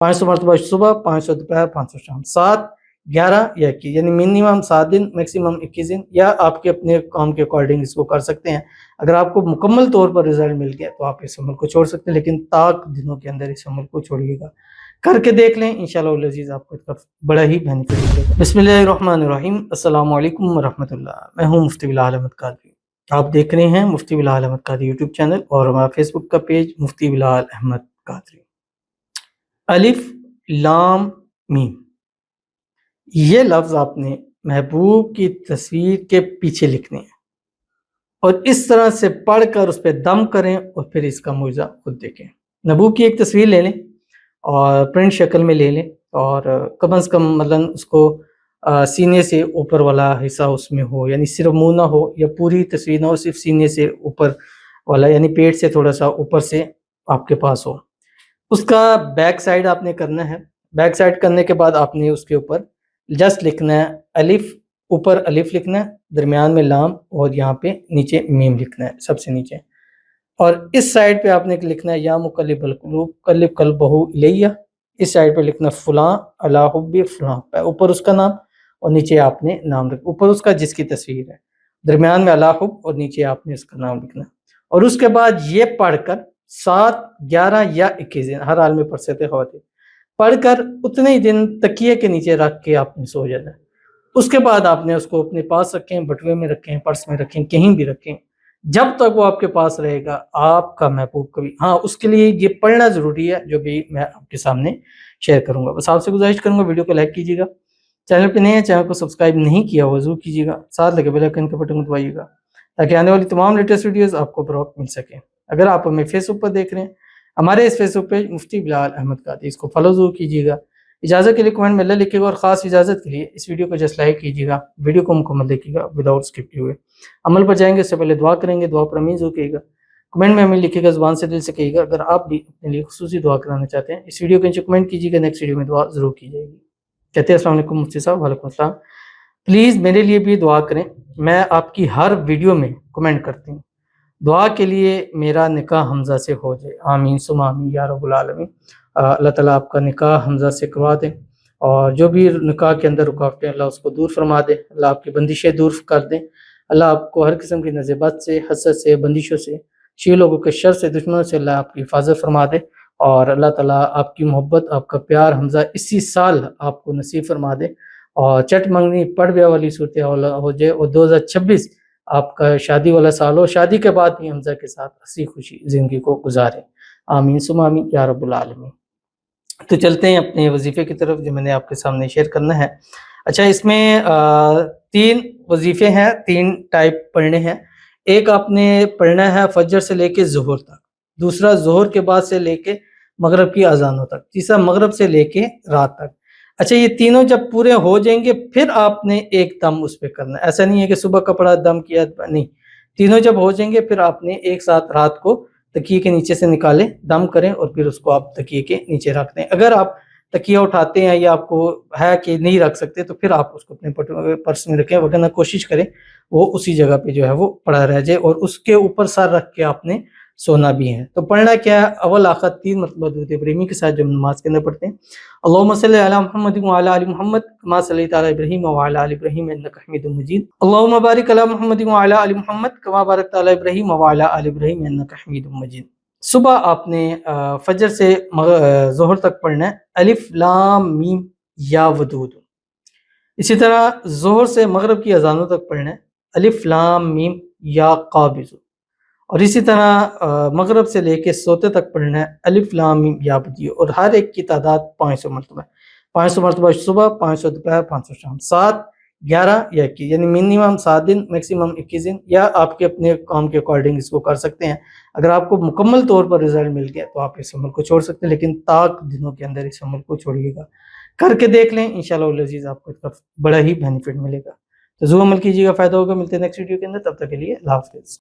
500 مرتبہ صبح، 500 دوپہر، 500 شام، 7، 11 یا 21، یعنی منیمم 7 دن، میکسیمم 21 دن، یا آپ کے اپنے کام کے اکارڈنگ اس کو کر سکتے ہیں۔ اگر آپ کو مکمل طور پر رزلٹ مل گیا تو آپ اس عمل کو چھوڑ سکتے ہیں، لیکن طاق دنوں کے اندر اس عمل کو چھوڑیے گا، کر کے دیکھ لیں، انشاءاللہ العزیز آپ کو اس کا بڑا ہی بینیفٹ ملے گا۔ بسم اللہ الرحمن الرحیم، السلام علیکم ورحمۃ اللہ، میں ہوں مفتی بلال احمد قادری، آپ دیکھ رہے ہیں مفتی بلال احمد قادری یوٹیوب چینل اور ہمارا فیس بک کا پیج مفتی بلال احمد قادری۔ الف لام میم، یہ لفظ آپ نے محبوب کی تصویر کے پیچھے لکھنے ہیں اور اس طرح سے پڑھ کر اس پہ دم کریں اور پھر اس کا معجزہ خود دیکھیں۔ محبوب کی ایک تصویر لے لیں اور پرنٹ شکل میں لے لیں، اور کم از کم مثلاً اس کو سینے سے اوپر والا حصہ اس میں ہو، یعنی صرف منہ نہ ہو، یا پوری تصویر نہ ہو، صرف سینے سے اوپر والا، یعنی پیٹ سے تھوڑا سا اوپر سے آپ کے پاس ہو۔ اس کا بیک سائڈ آپ نے کرنا ہے۔ بیک سائڈ کرنے کے بعد آپ نے اس کے اوپر جسٹ لکھنا ہے الف، اوپر الف لکھنا ہے، درمیان میں لام، اور یہاں پہ نیچے میم لکھنا ہے سب سے نیچے، اور اس سائڈ پہ آپ نے لکھنا ہے یا مقلب القلوب قلب قلبہ الیہ، اس سائڈ پہ لکھنا فلاں علی حب فلاں، اوپر اس کا نام اور نیچے آپ نے نام لکھنا، اوپر اس کا جس کی تصویر ہے، درمیان میں علی حب اور نیچے آپ نے اس کا نام لکھنا، اور اس کے بعد یہ پڑھ کر 7، 11 یا 21 دن، ہر حال میں پڑھ سکتے خواتین، پڑھ کر اتنے ہی دن تکیے کے نیچے رکھ کے آپ نے سو جانا ہے۔ اس کے بعد آپ نے اس کو اپنے پاس رکھیں، بٹوے میں رکھیں، پرس میں رکھیں، کہیں بھی رکھیں، جب تک وہ آپ کے پاس رہے گا آپ کا محبوب کبھی، ہاں اس کے لیے یہ پڑھنا ضروری ہے جو بھی میں آپ کے سامنے شیئر کروں گا۔ بس آپ سے گزارش کروں گا ویڈیو کو لائک کیجیے گا، چینل پہ نئے ہیں چینل کو سبسکرائب نہیں کیا ہوا ضرور کیجیے گا، ساتھ لگے بیل آئیکن کے بٹن کو دبائیے گا تاکہ آنے والی تمام لیٹسٹ ویڈیوز آپ کو بروقت مل سکیں۔ اگر آپ ہمیں فیس بک پر دیکھ رہے ہیں، ہمارے اس فیس بک پیج مفتی بلال احمد قادری، اس کو فالو ضرور کیجیے گا، اجازت کے لیے کمنٹ میں اللہ لکھے گا، اور خاص اجازت کے لیے اس ویڈیو کو جسٹ لائک کیجیے گا، ویڈیو کو مکمل دیکھیے گا وداؤٹ اسکپ ہوئے۔ عمل پر جائیں گے اس سے پہلے دعا کریں گے، دعا پر امین ضرور کیجیے گا، کمنٹ میں ہمیں لکھیے گا، زبان سے دل سے کہیے گا۔ اگر آپ بھی اپنے لیے خصوصی دعا کرانا چاہتے ہیں اس ویڈیو کے نیچے کمنٹ کیجیے گا، نیکسٹ ویڈیو میں دعا ضرور کی جائے گی۔ کہتے ہیں السلام علیکم مفتی صاحب۔ وعلیکم السلام۔ پلیز میرے لیے بھی دعا کریں، میں آپ کی ہر ویڈیو میں کمنٹ کرتی ہوں، دعا کے لیے میرا نکاح حمزہ سے ہو جائے، آمین ثم آمین یا رب العالمین۔ اللہ تعالیٰ آپ کا نکاح حمزہ سے کروا دیں، اور جو بھی نکاح کے اندر رکاوٹیں اللہ اس کو دور فرما دے، اللہ آپ کی بندشیں دور کر دیں، اللہ آپ کو ہر قسم کی نظر بد سے، حسد سے، بندشوں سے، شیعہ لوگوں کے شر سے، دشمنوں سے اللہ آپ کی حفاظت فرما دے، اور اللہ تعالیٰ آپ کی محبت، آپ کا پیار حمزہ اسی سال آپ کو نصیب فرما دے، اور چٹ منگنی پڑھ بیاہ والی صورتحال ہو جائے، اور 2026 آپ کا شادی والا سال ہو، شادی کے بعد بھی حمزہ کے ساتھ ہنسی خوشی زندگی کو گزاریں، آمین ثم آمین یا رب العالمین۔ تو چلتے ہیں اپنے وظیفے کی طرف جو میں نے آپ کے سامنے شیئر کرنا ہے۔ اچھا، اس میں 3 وظیفے ہیں، 3 ٹائپ پڑھنے ہیں۔ ایک آپ نے پڑھنا ہے فجر سے لے کے ظہر تک، دوسرا ظہر کے بعد سے لے کے مغرب کی اذانوں تک، تیسرا مغرب سے لے کے رات تک۔ اچھا، یہ تینوں جب پورے ہو جائیں گے پھر آپ نے ایک دم اس پہ کرنا ہے، ایسا نہیں ہے کہ صبح کا پڑھا دم کیا، نہیں، تینوں جب ہو جائیں گے پھر آپ نے ایک ساتھ رات کو تکیے کے نیچے سے نکالیں، دم کریں، اور پھر اس کو آپ تکیے کے نیچے رکھ دیں۔ اگر آپ تکیہ اٹھاتے ہیں یا آپ کو ہے کہ نہیں رکھ سکتے تو پھر آپ اس کو اپنے پرس میں رکھیں، وگرنہ کوشش کریں وہ اسی جگہ پہ جو ہے وہ پڑا رہ جائے، اور اس کے اوپر سر رکھ کے آپ نے سونا بھی ہے۔ تو پڑھنا کیا ہے؟ اول آخر 3 مرتبہ درود ابراہیمی کے ساتھ جو نماز کے اندر پڑھتے ہیں، اللہم صلی علی محمد وعلی آل محمد کما صلیت علی ابراہیم وعلی آل ابراہیم انک حمید مجید، اللہم بارک علی محمد وعلی آل محمد کما بارکت علی ابراہیم وعلی آل ابراہیم انک حمید مجید۔ صبح آپ نے فجر سے ظہر تک پڑھنا ہے الف لام میم یا ودود، اسی طرح ظہر سے مغرب کی اذانوں تک پڑھنا ہے الف لام میم یا قابض، اور اسی طرح مغرب سے لے کے سوتے تک پڑھنا ہے الف لام میم یا بدیو، اور ہر ایک کی تعداد 500 مرتبہ، 500 مرتبہ صبح، 500 دوپہر، 500 شام، 7، 11 یا 21، یعنی منیمم 7 دن، میکسیمم 21 دن، یا آپ کے اپنے کام کے اکارڈنگ اس کو کر سکتے ہیں۔ اگر آپ کو مکمل طور پر رزلٹ مل گیا تو آپ اس عمل کو چھوڑ سکتے ہیں، لیکن طاق دنوں کے اندر اس عمل کو چھوڑیے گا، کر کے دیکھ لیں، انشاءاللہ العزیز آپ کو اس کا بڑا ہی بینیفٹ ملے گا۔ تو ضرور عمل کیجیے گا، فائدہ ہوگا۔ ملتے ہیں نیکسٹ ویڈیو کے اندر، تب تک کے لیے اللہ حافظ۔